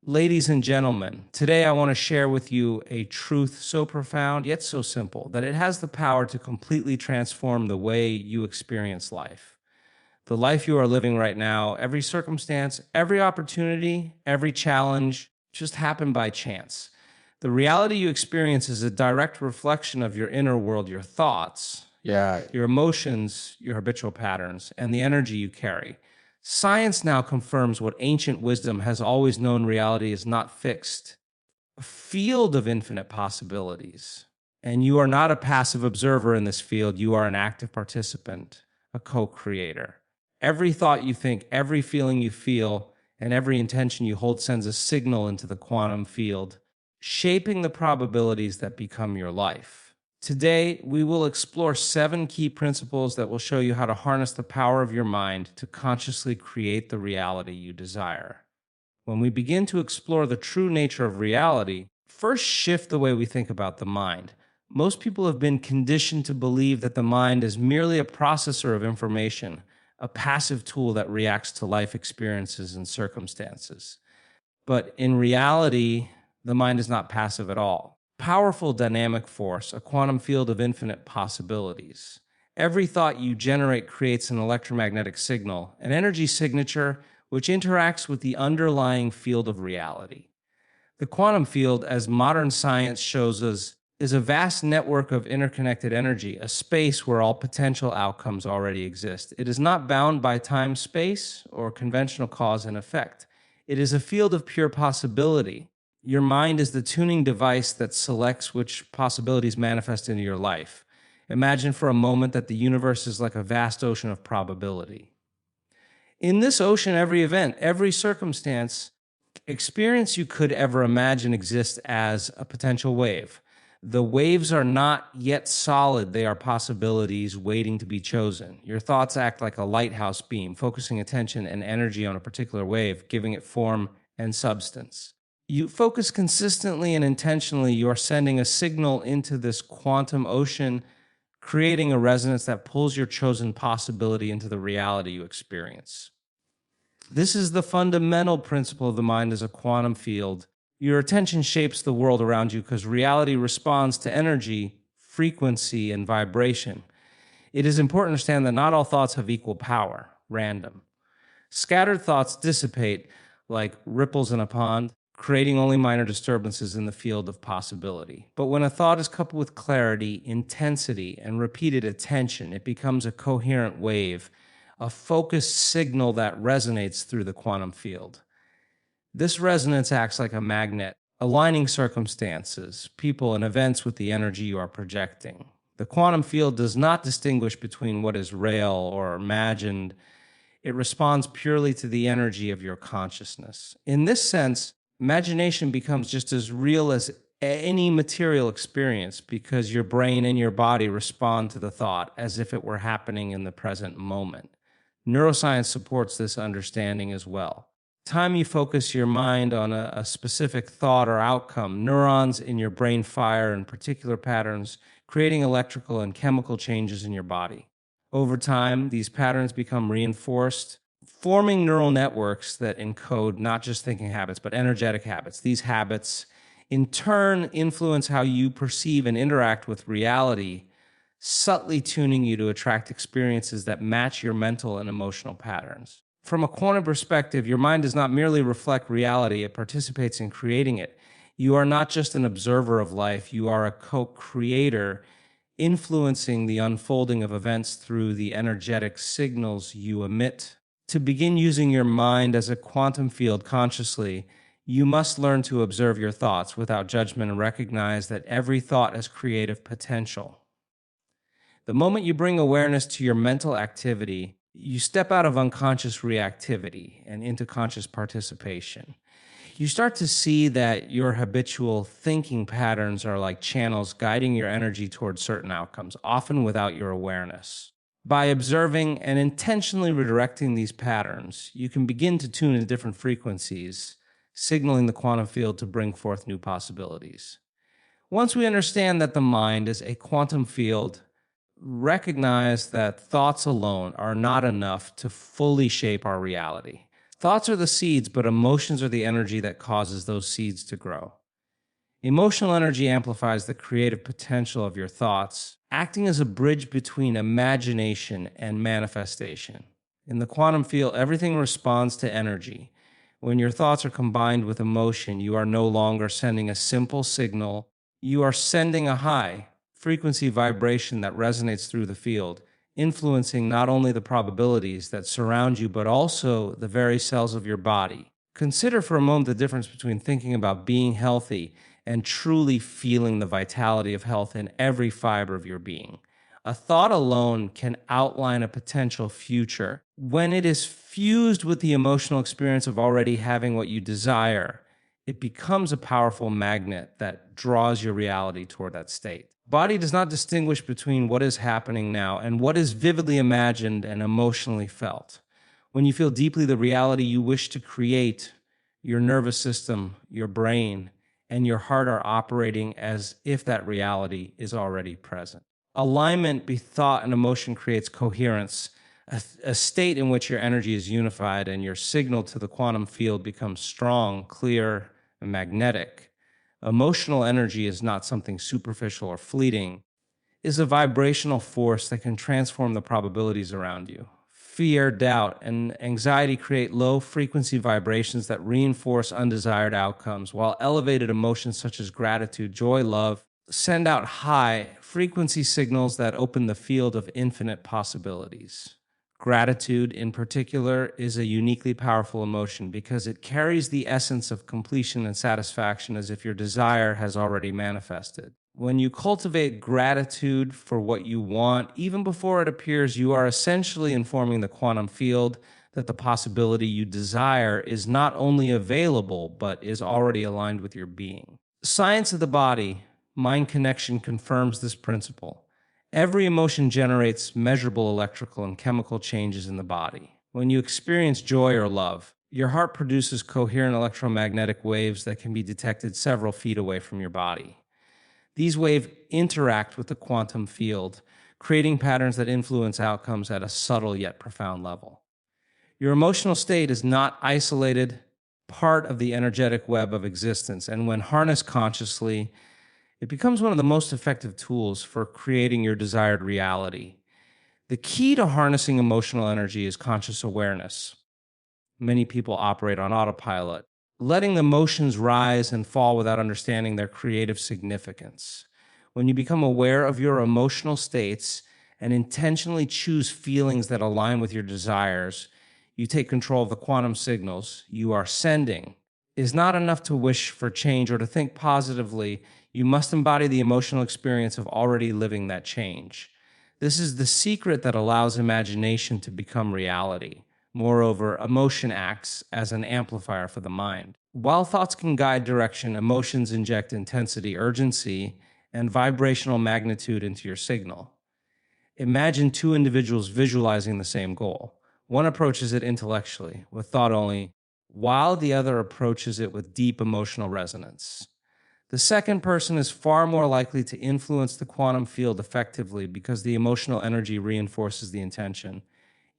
Ladies and gentlemen, today I want to share with you a truth so profound yet so simple that it has the power to completely transform the way you experience life. The life you are living right now, every circumstance, every opportunity, every challenge just happened by chance. The reality you experience is a direct reflection of your inner world, your thoughts, your emotions, your habitual patterns, and the energy you carry. Science now confirms what ancient wisdom has always known: reality is not fixed, a field of infinite possibilities. And you are not a passive observer in this field, you are an active participant, a co creator. Every thought you think, every feeling you feel, and every intention you hold sends a signal into the quantum field, shaping the probabilities that become your life. Today, we will explore 7 key principles that will show you how to harness the power of your mind to consciously create the reality you desire. When we begin to explore the true nature of reality, first shift the way we think about the mind. Most people have been conditioned to believe that the mind is merely a processor of information, a passive tool that reacts to life experiences and circumstances. But in reality, the mind is not passive at all. Powerful dynamic force, a quantum field of infinite possibilities. Every thought you generate creates an electromagnetic signal, an energy signature which interacts with the underlying field of reality. The quantum field, as modern science shows us, is a vast network of interconnected energy, a space where all potential outcomes already exist. It is not bound by time, space, or conventional cause and effect. It is a field of pure possibility. Your mind is the tuning device that selects which possibilities manifest into your life. Imagine for a moment that the universe is like a vast ocean of probability. In this ocean, every event, every circumstance, experience you could ever imagine exists as a potential wave. The waves are not yet solid, they are possibilities waiting to be chosen. Your thoughts act like a lighthouse beam, focusing attention and energy on a particular wave, giving it form and substance. You focus consistently and intentionally, you are sending a signal into this quantum ocean, creating a resonance that pulls your chosen possibility into the reality you experience. This is the fundamental principle of the mind as a quantum field. Your attention shapes the world around you because reality responds to energy, frequency, and vibration. It is important to understand that not all thoughts have equal power, random. Scattered thoughts dissipate like ripples in a pond, creating only minor disturbances in the field of possibility. But when a thought is coupled with clarity, intensity, and repeated attention, it becomes a coherent wave, a focused signal that resonates through the quantum field. This resonance acts like a magnet, aligning circumstances, people, and events with the energy you are projecting. The quantum field does not distinguish between what is real or imagined. It responds purely to the energy of your consciousness. In this sense, imagination becomes just as real as any material experience because your brain and your body respond to the thought as if it were happening in the present moment. Neuroscience supports this understanding as well. Time you focus your mind on a specific thought or outcome, neurons in your brain fire in particular patterns, creating electrical and chemical changes in your body. Over time, these patterns become reinforced, forming neural networks that encode not just thinking habits, but energetic habits. These habits, in turn, influence how you perceive and interact with reality, subtly tuning you to attract experiences that match your mental and emotional patterns. From a quantum perspective, your mind does not merely reflect reality, it participates in creating it. You are not just an observer of life, you are a co-creator, influencing the unfolding of events through the energetic signals you emit. To begin using your mind as a quantum field consciously, you must learn to observe your thoughts without judgment and recognize that every thought has creative potential. The moment you bring awareness to your mental activity, you step out of unconscious reactivity and into conscious participation. You start to see that your habitual thinking patterns are like channels guiding your energy towards certain outcomes, often without your awareness. By observing and intentionally redirecting these patterns, you can begin to tune in different frequencies, signaling the quantum field to bring forth new possibilities. Once we understand that the mind is a quantum field, recognize that thoughts alone are not enough to fully shape our reality. Thoughts are the seeds, but emotions are the energy that causes those seeds to grow. Emotional energy amplifies the creative potential of your thoughts, acting as a bridge between imagination and manifestation. In the quantum field, everything responds to energy. When your thoughts are combined with emotion, you are no longer sending a simple signal, you are sending a high frequency vibration that resonates through the field, influencing not only the probabilities that surround you, but also the very cells of your body. Consider for a moment the difference between thinking about being healthy and truly feeling the vitality of health in every fiber of your being. A thought alone can outline a potential future. When it is fused with the emotional experience of already having what you desire, it becomes a powerful magnet that draws your reality toward that state. Body does not distinguish between what is happening now and what is vividly imagined and emotionally felt. When you feel deeply the reality you wish to create, your nervous system, your brain, and your heart are operating as if that reality is already present. Alignment between thought and emotion creates coherence, a state in which your energy is unified and your signal to the quantum field becomes strong, clear, and magnetic. Emotional energy is not something superficial or fleeting. It is a vibrational force that can transform the probabilities around you. Fear, doubt, and anxiety create low-frequency vibrations that reinforce undesired outcomes, while elevated emotions such as gratitude, joy, love send out high-frequency signals that open the field of infinite possibilities. Gratitude, in particular, is a uniquely powerful emotion because it carries the essence of completion and satisfaction as if your desire has already manifested. When you cultivate gratitude for what you want, even before it appears, you are essentially informing the quantum field that the possibility you desire is not only available, but is already aligned with your being. Science of the body, mind connection confirms this principle. Every emotion generates measurable electrical and chemical changes in the body. When you experience joy or love, your heart produces coherent electromagnetic waves that can be detected several feet away from your body. These waves interact with the quantum field, creating patterns that influence outcomes at a subtle yet profound level. Your emotional state is not isolated, part of the energetic web of existence, and when harnessed consciously, it becomes one of the most effective tools for creating your desired reality. The key to harnessing emotional energy is conscious awareness. Many people operate on autopilot, letting the emotions rise and fall without understanding their creative significance. When you become aware of your emotional states and intentionally choose feelings that align with your desires, you take control of the quantum signals you are sending. It is not enough to wish for change or to think positively. You must embody the emotional experience of already living that change. This is the secret that allows imagination to become reality. Moreover, emotion acts as an amplifier for the mind. While thoughts can guide direction, emotions inject intensity, urgency, and vibrational magnitude into your signal. Imagine two individuals visualizing the same goal. One approaches it intellectually, with thought only, while the other approaches it with deep emotional resonance. The second person is far more likely to influence the quantum field effectively because the emotional energy reinforces the intention,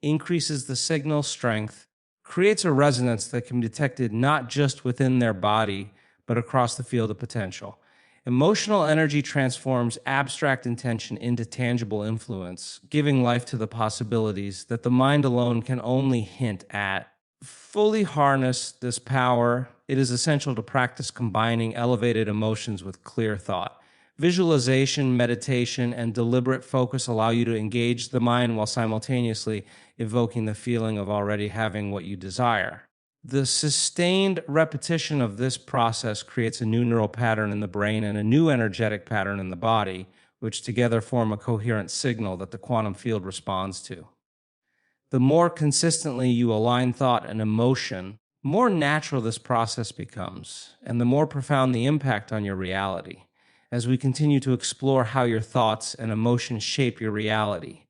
increases the signal strength, creates a resonance that can be detected not just within their body, but across the field of potential. Emotional energy transforms abstract intention into tangible influence, giving life to the possibilities that the mind alone can only hint at. Fully harness this power, it is essential to practice combining elevated emotions with clear thought. Visualization, meditation, and deliberate focus allow you to engage the mind while simultaneously evoking the feeling of already having what you desire. The sustained repetition of this process creates a new neural pattern in the brain and a new energetic pattern in the body, which together form a coherent signal that the quantum field responds to. The more consistently you align thought and emotion, more natural this process becomes, and the more profound the impact on your reality. As we continue to explore how your thoughts and emotions shape your reality,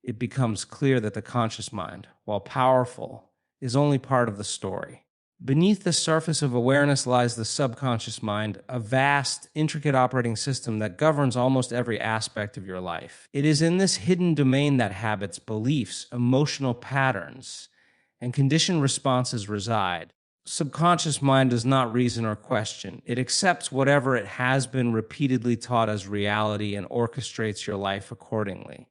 it becomes clear that the conscious mind, while powerful, is only part of the story. Beneath the surface of awareness lies the subconscious mind, a vast, intricate operating system that governs almost every aspect of your life. It is in this hidden domain that habits, beliefs, emotional patterns, and conditioned responses reside. Subconscious mind does not reason or question. It accepts whatever it has been repeatedly taught as reality and orchestrates your life accordingly.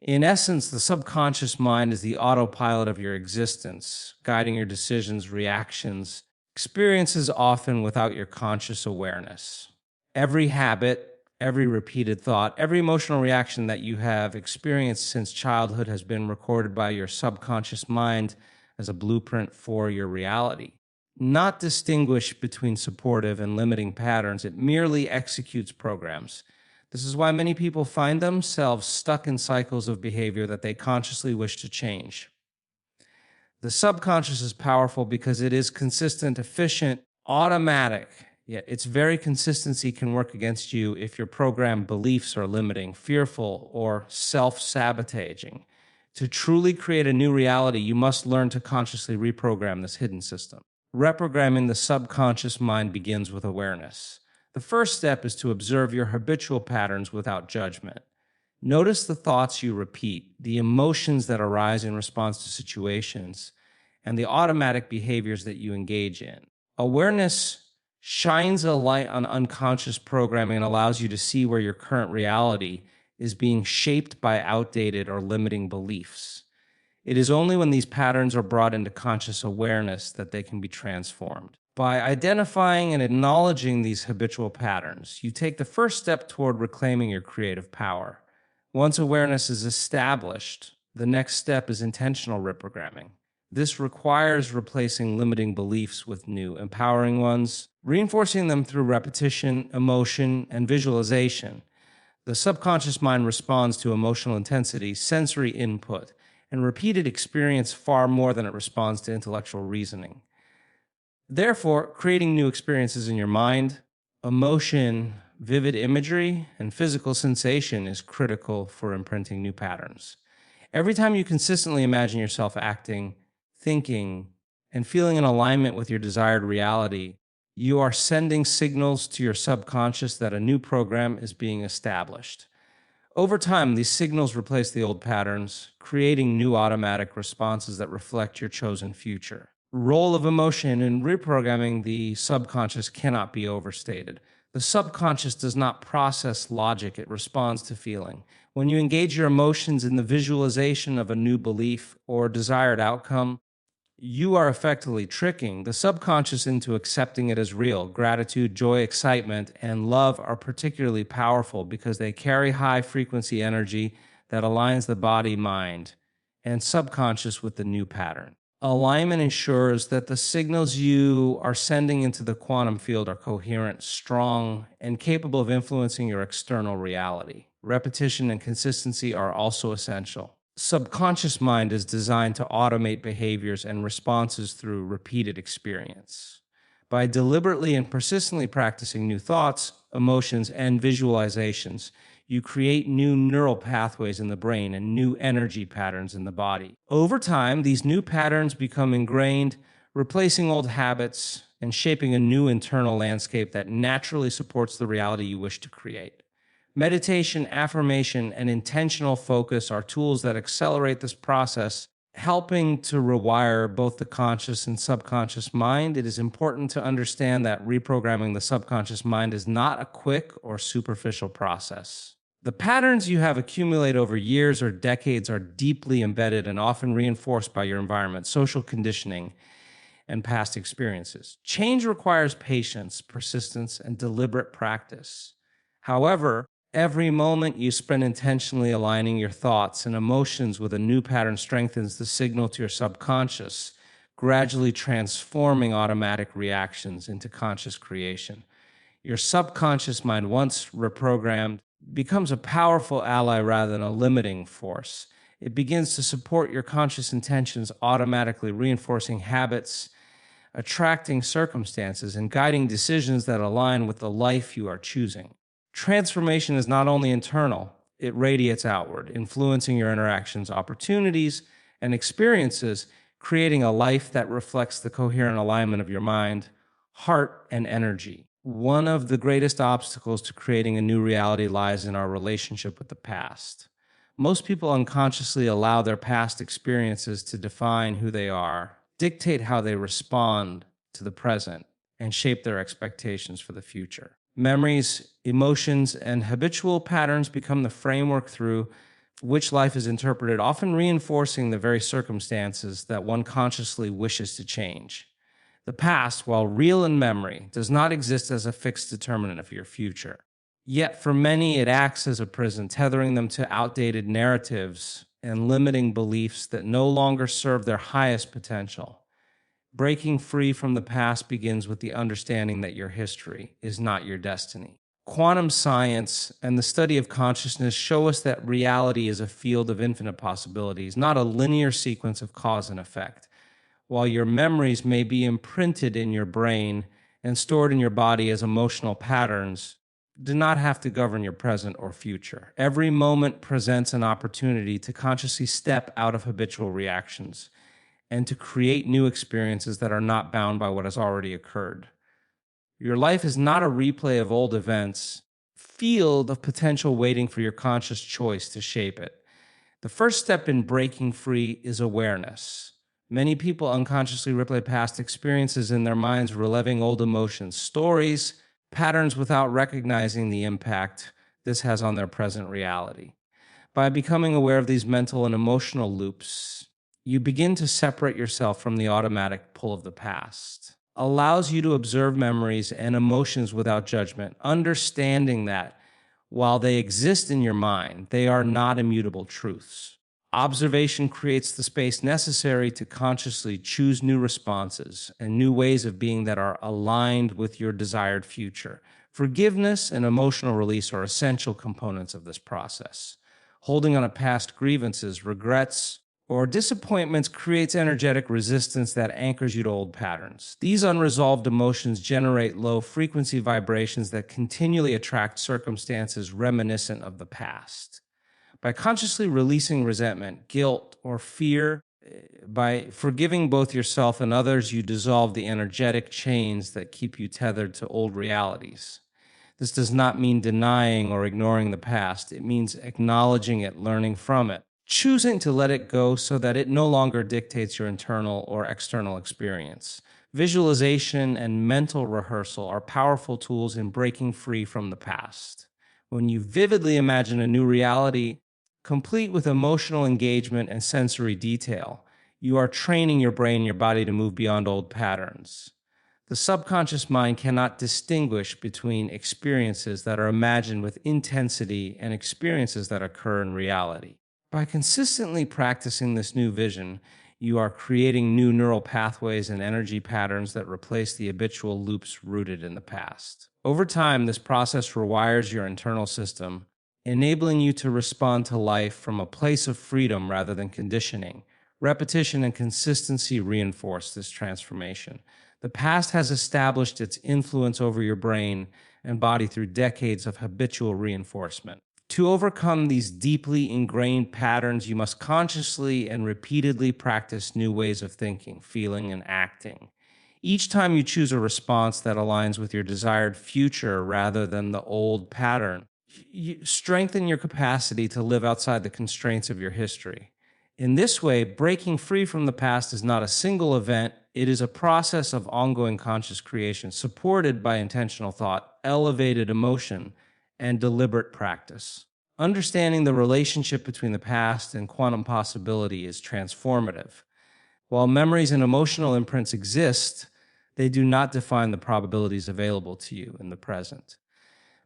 In essence, the subconscious mind is the autopilot of your existence, guiding your decisions, reactions, experiences often without your conscious awareness. Every habit, every repeated thought, every emotional reaction that you have experienced since childhood has been recorded by your subconscious mind as a blueprint for your reality. Not distinguish between supportive and limiting patterns, it merely executes programs. This is why many people find themselves stuck in cycles of behavior that they consciously wish to change. The subconscious is powerful because it is consistent, efficient, automatic. Yet its very consistency can work against you if your programmed beliefs are limiting, fearful, or self-sabotaging. To truly create a new reality, you must learn to consciously reprogram this hidden system. Reprogramming the subconscious mind begins with awareness. The first step is to observe your habitual patterns without judgment. Notice the thoughts you repeat, the emotions that arise in response to situations, and the automatic behaviors that you engage in. Awareness shines a light on unconscious programming and allows you to see where your current reality is being shaped by outdated or limiting beliefs. It is only when these patterns are brought into conscious awareness that they can be transformed. By identifying and acknowledging these habitual patterns, you take the first step toward reclaiming your creative power. Once awareness is established, the next step is intentional reprogramming. This requires replacing limiting beliefs with new, empowering ones, reinforcing them through repetition, emotion, and visualization. The subconscious mind responds to emotional intensity, sensory input, and repeated experience far more than it responds to intellectual reasoning. Therefore, creating new experiences in your mind, emotion, vivid imagery, and physical sensation is critical for imprinting new patterns. Every time you consistently imagine yourself acting, thinking, and feeling in alignment with your desired reality, you are sending signals to your subconscious that a new program is being established. Over time, these signals replace the old patterns, creating new automatic responses that reflect your chosen future. Role of emotion in reprogramming the subconscious cannot be overstated. The subconscious does not process logic, it responds to feeling. When you engage your emotions in the visualization of a new belief or desired outcome, you are effectively tricking the subconscious into accepting it as real. Gratitude, joy, excitement, and love are particularly powerful because they carry high frequency energy that aligns the body, mind, and subconscious with the new pattern. Alignment ensures that the signals you are sending into the quantum field are coherent, strong, and capable of influencing your external reality. Repetition and consistency are also essential. Subconscious mind is designed to automate behaviors and responses through repeated experience. By deliberately and persistently practicing new thoughts, emotions, and visualizations, you create new neural pathways in the brain and new energy patterns in the body. Over time, these new patterns become ingrained, replacing old habits and shaping a new internal landscape that naturally supports the reality you wish to create. Meditation, affirmation, and intentional focus are tools that accelerate this process, helping to rewire both the conscious and subconscious mind. It is important to understand that reprogramming the subconscious mind is not a quick or superficial process. The patterns you have accumulated over years or decades are deeply embedded and often reinforced by your environment, social conditioning, and past experiences. Change requires patience, persistence, and deliberate practice. However, every moment you spend intentionally aligning your thoughts and emotions with a new pattern strengthens the signal to your subconscious, gradually transforming automatic reactions into conscious creation. Your subconscious mind, once reprogrammed, becomes a powerful ally rather than a limiting force. It begins to support your conscious intentions, automatically reinforcing habits, attracting circumstances, and guiding decisions that align with the life you are choosing. Transformation is not only internal, it radiates outward, influencing your interactions, opportunities, and experiences, creating a life that reflects the coherent alignment of your mind, heart, and energy. One of the greatest obstacles to creating a new reality lies in our relationship with the past. Most people unconsciously allow their past experiences to define who they are, dictate how they respond to the present, and shape their expectations for the future. Memories, emotions, and habitual patterns become the framework through which life is interpreted, often reinforcing the very circumstances that one consciously wishes to change. The past, while real in memory, does not exist as a fixed determinant of your future. Yet for many, it acts as a prison, tethering them to outdated narratives and limiting beliefs that no longer serve their highest potential. Breaking free from the past begins with the understanding that your history is not your destiny. Quantum science and the study of consciousness show us that reality is a field of infinite possibilities, not a linear sequence of cause and effect. While your memories may be imprinted in your brain and stored in your body as emotional patterns, do not have to govern your present or future. Every moment presents an opportunity to consciously step out of habitual reactions and to create new experiences that are not bound by what has already occurred. Your life is not a replay of old events, field of potential waiting for your conscious choice to shape it. The first step in breaking free is awareness. Many people unconsciously replay past experiences in their minds, reliving old emotions, stories, patterns without recognizing the impact this has on their present reality. By becoming aware of these mental and emotional loops, you begin to separate yourself from the automatic pull of the past. Allows you to observe memories and emotions without judgment, understanding that while they exist in your mind, they are not immutable truths. Observation creates the space necessary to consciously choose new responses and new ways of being that are aligned with your desired future. Forgiveness and emotional release are essential components of this process. Holding on to past grievances, regrets, or disappointments creates energetic resistance that anchors you to old patterns. These unresolved emotions generate low-frequency vibrations that continually attract circumstances reminiscent of the past. By consciously releasing resentment, guilt, or fear, by forgiving both yourself and others, you dissolve the energetic chains that keep you tethered to old realities. This does not mean denying or ignoring the past. It means acknowledging it, learning from it, choosing to let it go so that it no longer dictates your internal or external experience. Visualization and mental rehearsal are powerful tools in breaking free from the past. When you vividly imagine a new reality, complete with emotional engagement and sensory detail, you are training your brain and your body to move beyond old patterns. The subconscious mind cannot distinguish between experiences that are imagined with intensity and experiences that occur in reality. By consistently practicing this new vision, you are creating new neural pathways and energy patterns that replace the habitual loops rooted in the past. Over time, this process rewires your internal system, enabling you to respond to life from a place of freedom rather than conditioning. Repetition and consistency reinforce this transformation. The past has established its influence over your brain and body through decades of habitual reinforcement. To overcome these deeply ingrained patterns, you must consciously and repeatedly practice new ways of thinking, feeling, and acting. Each time you choose a response that aligns with your desired future rather than the old pattern, you strengthen your capacity to live outside the constraints of your history. In this way, breaking free from the past is not a single event. It is a process of ongoing conscious creation, supported by intentional thought, elevated emotion, and deliberate practice. Understanding the relationship between the past and quantum possibility is transformative. While memories and emotional imprints exist, they do not define the probabilities available to you in the present.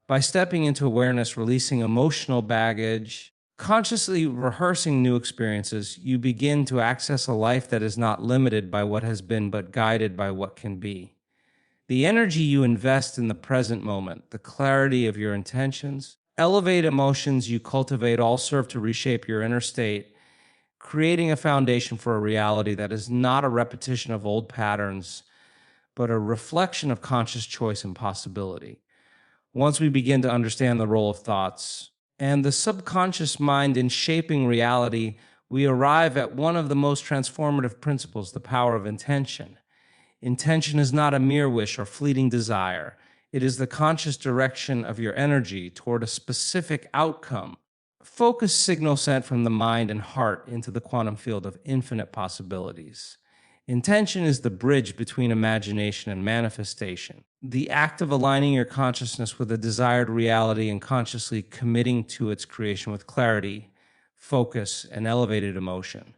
By stepping into awareness, releasing emotional baggage, consciously rehearsing new experiences, you begin to access a life that is not limited by what has been, but guided by what can be. The energy you invest in the present moment, the clarity of your intentions, elevate emotions you cultivate all serve to reshape your inner state, creating a foundation for a reality that is not a repetition of old patterns, but a reflection of conscious choice and possibility. Once we begin to understand the role of thoughts and the subconscious mind in shaping reality, we arrive at one of the most transformative principles, the power of intention. Intention is not a mere wish or fleeting desire. It is the conscious direction of your energy toward a specific outcome, Focus signal sent from the mind and heart into the quantum field of infinite possibilities. Intention is the bridge between imagination and manifestation, the act of aligning your consciousness with a desired reality and consciously committing to its creation with clarity, focus, and elevated emotion.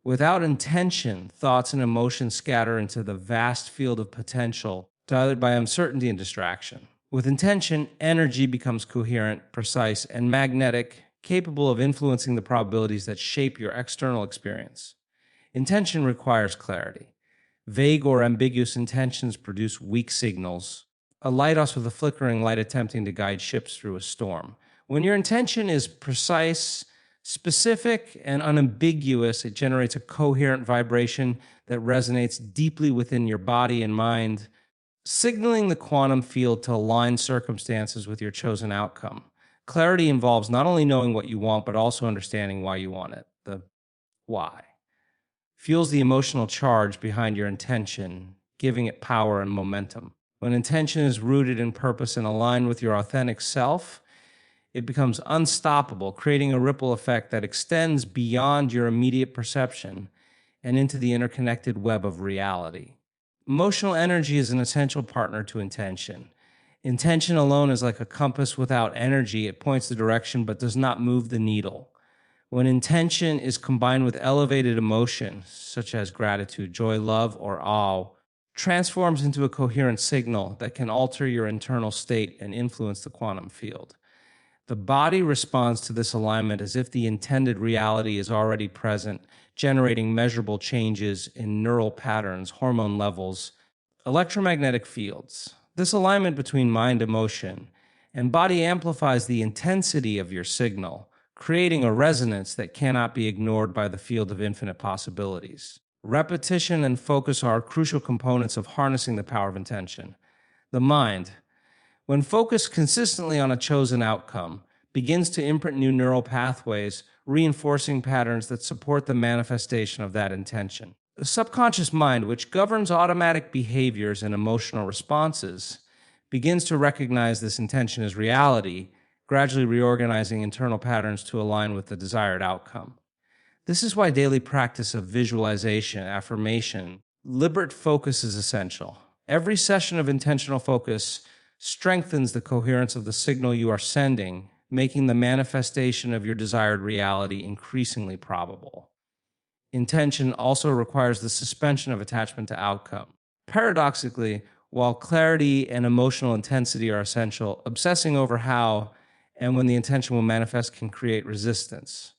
Without intention, thoughts and emotions scatter into the vast field of potential, diluted by uncertainty and distraction. With intention, energy becomes coherent, precise, and magnetic, capable of influencing the probabilities that shape your external experience. Intention requires clarity. Vague or ambiguous intentions produce weak signals, a lighthouse with a flickering light attempting to guide ships through a storm. When your intention is precise, specific, and unambiguous, it generates a coherent vibration that resonates deeply within your body and mind, signaling the quantum field to align circumstances with your chosen outcome. Clarity involves not only knowing what you want, but also understanding why you want it. The why fuels the emotional charge behind your intention, giving it power and momentum. When intention is rooted in purpose and aligned with your authentic self, it becomes unstoppable, creating a ripple effect that extends beyond your immediate perception and into the interconnected web of reality. Emotional energy is an essential partner to intention. Intention alone is like a compass without energy. It points the direction but does not move the needle. When intention is combined with elevated emotion, such as gratitude, joy, love, or awe, transforms into a coherent signal that can alter your internal state and influence the quantum field. The body responds to this alignment as if the intended reality is already present, generating measurable changes in neural patterns, hormone levels, electromagnetic fields. This alignment between mind, emotion, and body amplifies the intensity of your signal, creating a resonance that cannot be ignored by the field of infinite possibilities. Repetition and focus are crucial components of harnessing the power of intention. The mind, when focused consistently on a chosen outcome, begins to imprint new neural pathways, reinforcing patterns that support the manifestation of that intention. The subconscious mind, which governs automatic behaviors and emotional responses, begins to recognize this intention as reality, gradually reorganizing internal patterns to align with the desired outcome. This is why daily practice of visualization, affirmation, deliberate focus is essential. Every session of intentional focus strengthens the coherence of the signal you are sending, making the manifestation of your desired reality increasingly probable. Intention also requires the suspension of attachment to outcome. Paradoxically, while clarity and emotional intensity are essential, obsessing over how and when the intention will manifest can create resistance.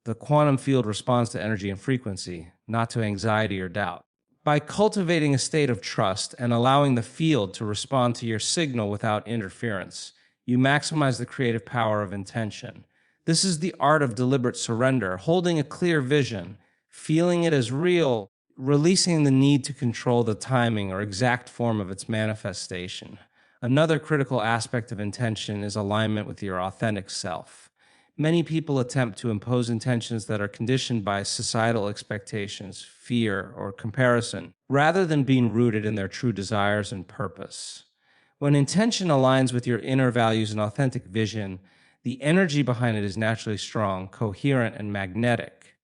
The quantum field responds to energy and frequency, not to anxiety or doubt. By cultivating a state of trust and allowing the field to respond to your signal without interference, you maximize the creative power of intention. This is the art of deliberate surrender, holding a clear vision, feeling it as real, releasing the need to control the timing or exact form of its manifestation. Another critical aspect of intention is alignment with your authentic self. Many people attempt to impose intentions that are conditioned by societal expectations, fear, or comparison, rather than being rooted in their true desires and purpose. When intention aligns with your inner values and authentic vision, the energy behind it is naturally strong, coherent, and magnetic.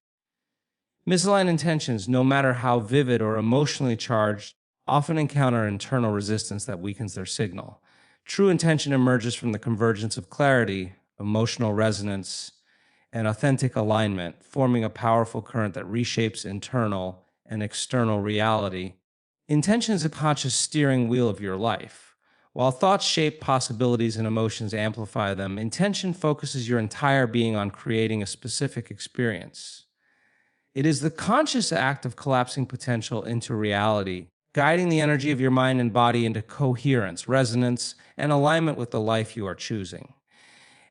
Misaligned intentions, no matter how vivid or emotionally charged, often encounter internal resistance that weakens their signal. True intention emerges from the convergence of clarity, emotional resonance, and authentic alignment, forming a powerful current that reshapes internal and external reality. Intention is a conscious steering wheel of your life. While thoughts shape possibilities and emotions amplify them, intention focuses your entire being on creating a specific experience. It is the conscious act of collapsing potential into reality, guiding the energy of your mind and body into coherence, resonance, and alignment with the life you are choosing.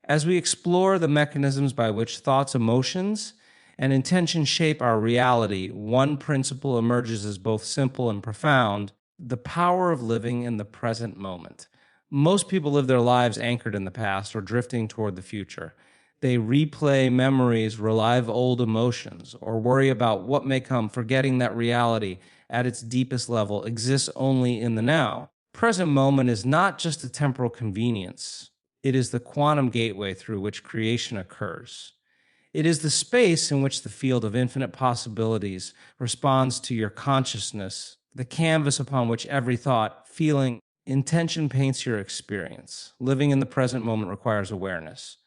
As we explore the mechanisms by which thoughts, emotions, and intention shape our reality, one principle emerges as both simple and profound: the power of living in the present moment. Most people live their lives anchored in the past or drifting toward the future. They replay memories, relive old emotions, or worry about what may come, forgetting that reality, at its deepest level, exists only in the now. Present moment is not just a temporal convenience. It is the quantum gateway through which creation occurs. It is the space in which the field of infinite possibilities responds to your consciousness, the canvas upon which every thought, feeling, intention paints your experience. Living in the present moment requires awareness.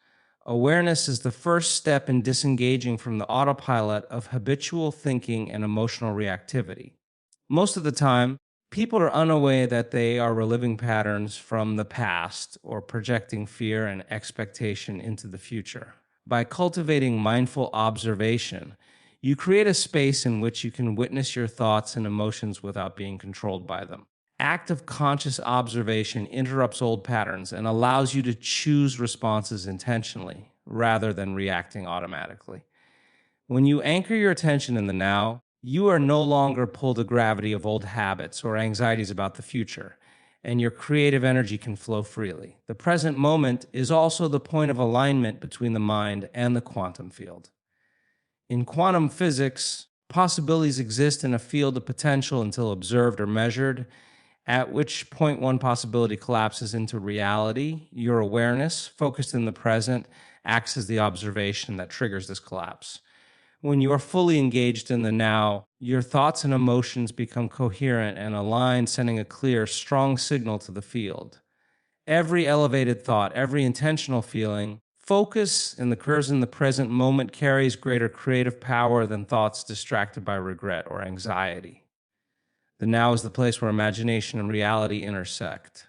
Awareness is the first step in disengaging from the autopilot of habitual thinking and emotional reactivity. Most of the time, people are unaware that they are reliving patterns from the past or projecting fear and expectation into the future. By cultivating mindful observation, you create a space in which you can witness your thoughts and emotions without being controlled by them. Active conscious observation interrupts old patterns and allows you to choose responses intentionally rather than reacting automatically. When you anchor your attention in the now, you are no longer pulled to gravity of old habits or anxieties about the future, and your creative energy can flow freely. The present moment is also the point of alignment between the mind and the quantum field. In quantum physics, possibilities exist in a field of potential until observed or measured, at which point one possibility collapses into reality. Your awareness, focused in the present, acts as the observation that triggers this collapse. When you are fully engaged in the now, your thoughts and emotions become coherent and aligned, sending a clear, strong signal to the field. Every elevated thought, every intentional feeling, focus and occurs in the present moment carries greater creative power than thoughts distracted by regret or anxiety. The now is the place where imagination and reality intersect.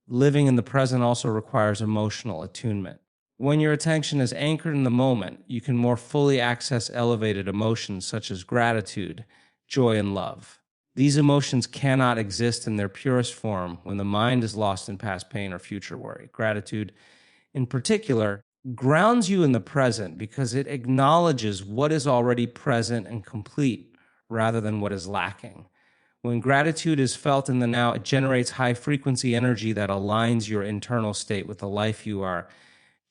Living in the present also requires emotional attunement. When your attention is anchored in the moment, you can more fully access elevated emotions such as gratitude, joy, and love. These emotions cannot exist in their purest form when the mind is lost in past pain or future worry. Gratitude, in particular, grounds you in the present because it acknowledges what is already present and complete rather than what is lacking. When gratitude is felt in the now, it generates high frequency energy that aligns your internal state with the life you are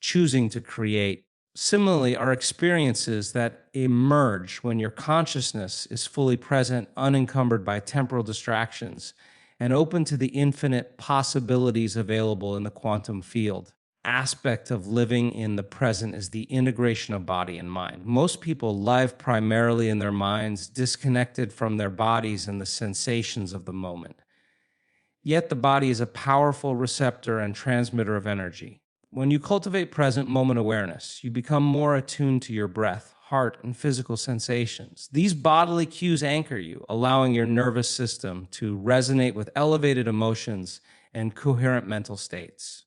choosing to create. Similarly, are experiences that emerge when your consciousness is fully present, unencumbered by temporal distractions, and open to the infinite possibilities available in the quantum field. Aspect of living in the present is the integration of body and mind. Most people live primarily in their minds, disconnected from their bodies and the sensations of the moment. Yet the body is a powerful receptor and transmitter of energy. When you cultivate present moment awareness, you become more attuned to your breath, heart, and physical sensations. These bodily cues anchor you, allowing your nervous system to resonate with elevated emotions and coherent mental states.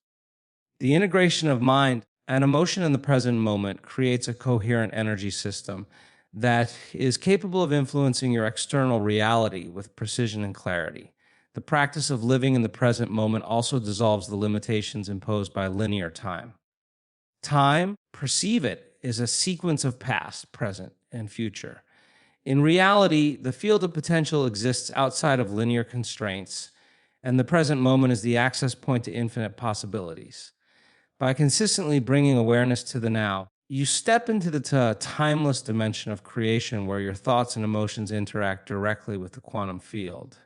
The integration of mind and emotion in the present moment creates a coherent energy system that is capable of influencing your external reality with precision and clarity. The practice of living in the present moment also dissolves the limitations imposed by linear time. Time, perceive it, is a sequence of past, present, and future. In reality, the field of potential exists outside of linear constraints, and the present moment is the access point to infinite possibilities. By consistently bringing awareness to the now, you step into the timeless dimension of creation where your thoughts and emotions interact directly with the quantum field.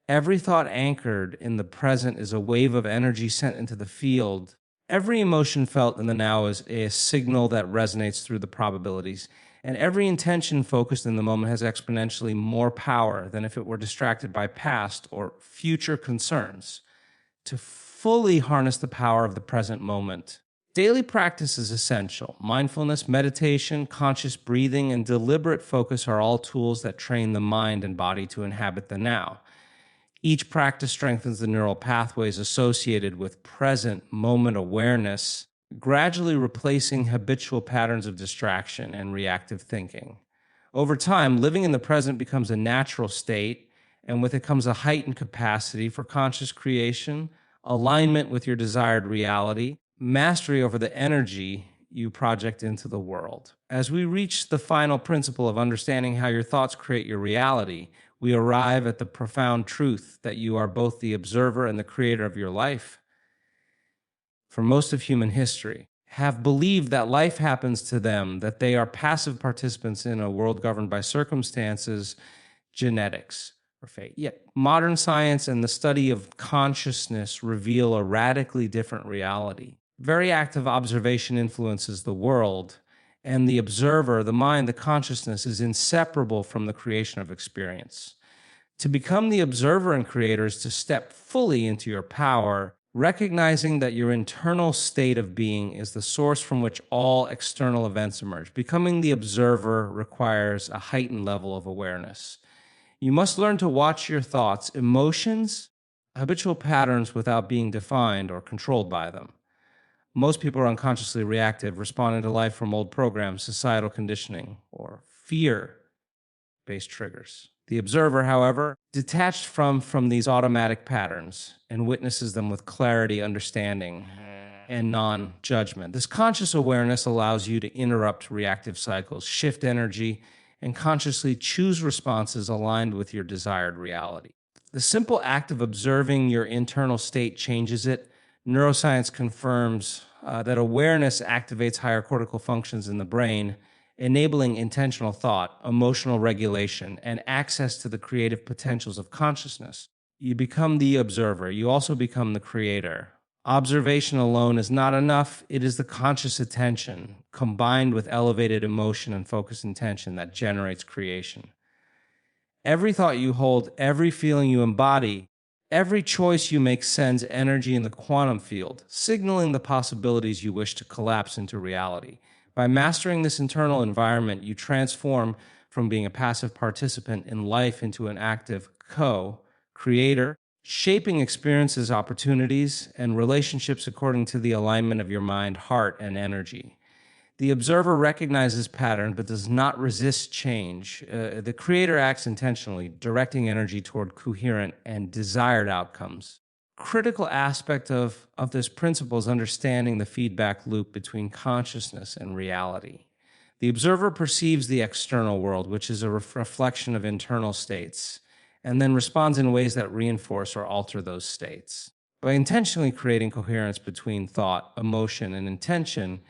Every thought anchored in the present is a wave of energy sent into the field. Every emotion felt in the now is a signal that resonates through the probabilities. And every intention focused in the moment has exponentially more power than if it were distracted by past or future concerns. To fully harness the power of the present moment, daily practice is essential. Mindfulness, meditation, conscious breathing, and deliberate focus are all tools that train the mind and body to inhabit the now. Each practice strengthens the neural pathways associated with present moment awareness, gradually replacing habitual patterns of distraction and reactive thinking. Over time, living in the present becomes a natural state, and with it comes a heightened capacity for conscious creation, alignment with your desired reality, mastery over the energy you project into the world. As we reach the final principle of understanding how your thoughts create your reality, we arrive at the profound truth that you are both the observer and the creator of your life. For most of human history, have believed that life happens to them, that they are passive participants in a world governed by circumstances, genetics, or fate. Yet modern science and the study of consciousness reveal a radically different reality. Very active observation influences the world, and the observer, the mind, the consciousness is inseparable from the creation of experience. To become the observer and creator is to step fully into your power, recognizing that your internal state of being is the source from which all external events emerge. Becoming the observer requires a heightened level of awareness. You must learn to watch your thoughts, emotions, habitual patterns without being defined or controlled by them. Most people are unconsciously reactive, responding to life from old programs, societal conditioning, or fear-based triggers. The observer, however, detached from these automatic patterns and witnesses them with clarity, understanding, and non-judgment. This conscious awareness allows you to interrupt reactive cycles, shift energy, and consciously choose responses aligned with your desired reality. The simple act of observing your internal state changes it. Neuroscience confirms that awareness activates higher cortical functions in the brain, enabling intentional thought, emotional regulation, and access to the creative potentials of consciousness. You become the observer. You also become the creator. Observation alone is not enough. It is the conscious attention combined with elevated emotion and focused intention that generates creation. Every thought you hold, every feeling you embody, every choice you make sends energy in the quantum field, signaling the possibilities you wish to collapse into reality. By mastering this internal environment, you transform from being a passive participant in life into an active co-creator, shaping experiences, opportunities, and relationships according to the alignment of your mind, heart, and energy. The observer recognizes pattern but does not resist change. The creator acts intentionally, directing energy toward coherent and desired outcomes. Critical aspect of this principle is understanding the feedback loop between consciousness and reality. The observer perceives the external world, which is a reflection of internal states, and then responds in ways that reinforce or alter those states. By intentionally creating coherence between thought, emotion, and intention,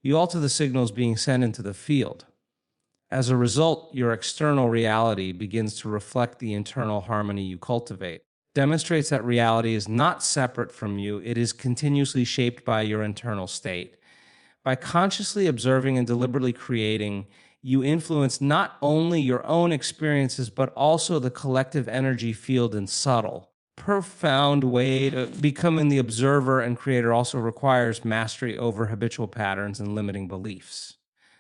you alter the signals being sent into the field. As a result, your external reality begins to reflect the internal harmony you cultivate. Demonstrates that reality is not separate from you, it is continuously shaped by your internal state. By consciously observing and deliberately creating, you influence not only your own experiences, but also the collective energy field in subtle, profound way. To becoming the observer and creator also requires mastery over habitual patterns and limiting beliefs.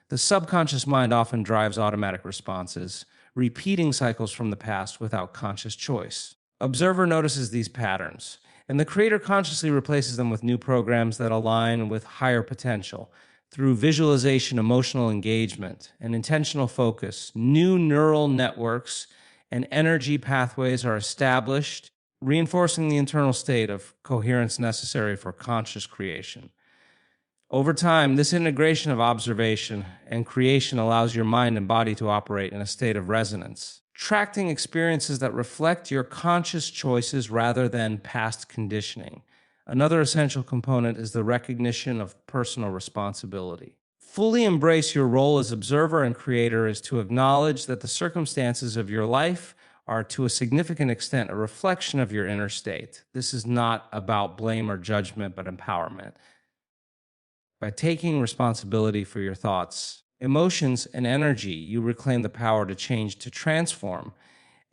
The subconscious mind often drives automatic responses, repeating cycles from the past without conscious choice. Observer notices these patterns, and the creator consciously replaces them with new programs that align with higher potential. Through visualization, emotional engagement, and intentional focus, new neural networks and energy pathways are established, reinforcing the internal state of coherence necessary for conscious creation. Over time, this integration of observation and creation allows your mind and body to operate in a state of resonance, attracting experiences that reflect your conscious choices rather than past conditioning. Another essential component is the recognition of personal responsibility. Fully embrace your role as observer and creator is to acknowledge that the circumstances of your life are to a significant extent a reflection of your inner state. This is not about blame or judgment, but empowerment. By taking responsibility for your thoughts, emotions, and energy, you reclaim the power to change, to transform,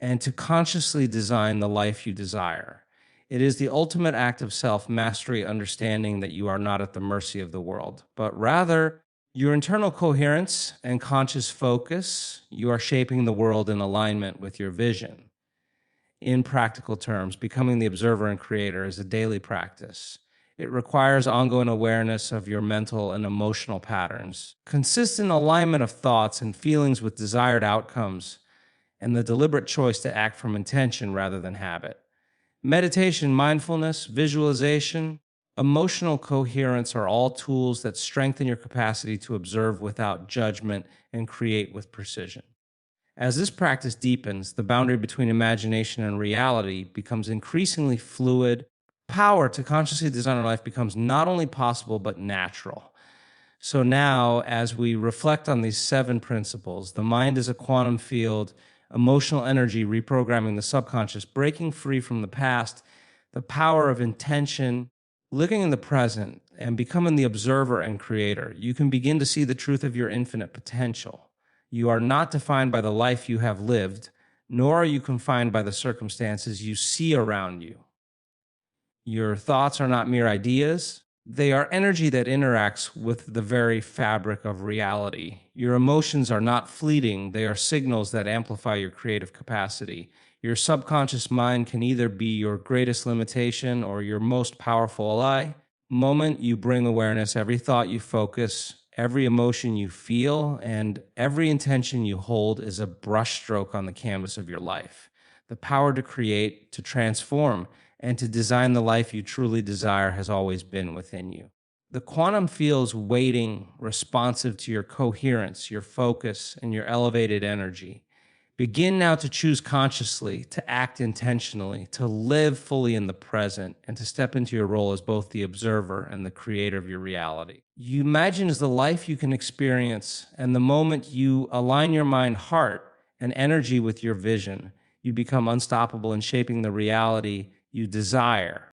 and to consciously design the life you desire. It is the ultimate act of self-mastery, understanding that you are not at the mercy of the world, but rather your internal coherence and conscious focus, you are shaping the world in alignment with your vision. In practical terms, becoming the observer and creator is a daily practice. It requires ongoing awareness of your mental and emotional patterns, consistent alignment of thoughts and feelings with desired outcomes, and the deliberate choice to act from intention rather than habit. Meditation, mindfulness, visualization, emotional coherence are all tools that strengthen your capacity to observe without judgment and create with precision. As this practice deepens, the boundary between imagination and reality becomes increasingly fluid. Power to consciously design our life becomes not only possible, but natural. So now, as we reflect on these 7 principles, the mind is a quantum field, emotional energy, reprogramming the subconscious, breaking free from the past, the power of intention, living in the present, and becoming the observer and creator. You can begin to see the truth of your infinite potential. You are not defined by the life you have lived, nor are you confined by the circumstances you see around you. Your thoughts are not mere ideas. They are energy that interacts with the very fabric of reality. Your emotions are not fleeting. They are signals that amplify your creative capacity. Your subconscious mind can either be your greatest limitation or your most powerful ally. Moment you bring awareness, every thought you focus, every emotion you feel, and every intention you hold is a brushstroke on the canvas of your life. The power to create, to transform, and to design the life you truly desire has always been within you. The quantum feels waiting, responsive to your coherence, your focus, and your elevated energy. Begin now to choose consciously, to act intentionally, to live fully in the present, and to step into your role as both the observer and the creator of your reality. You imagine as the life you can experience, and the moment you align your mind, heart, and energy with your vision, you become unstoppable in shaping the reality you desire.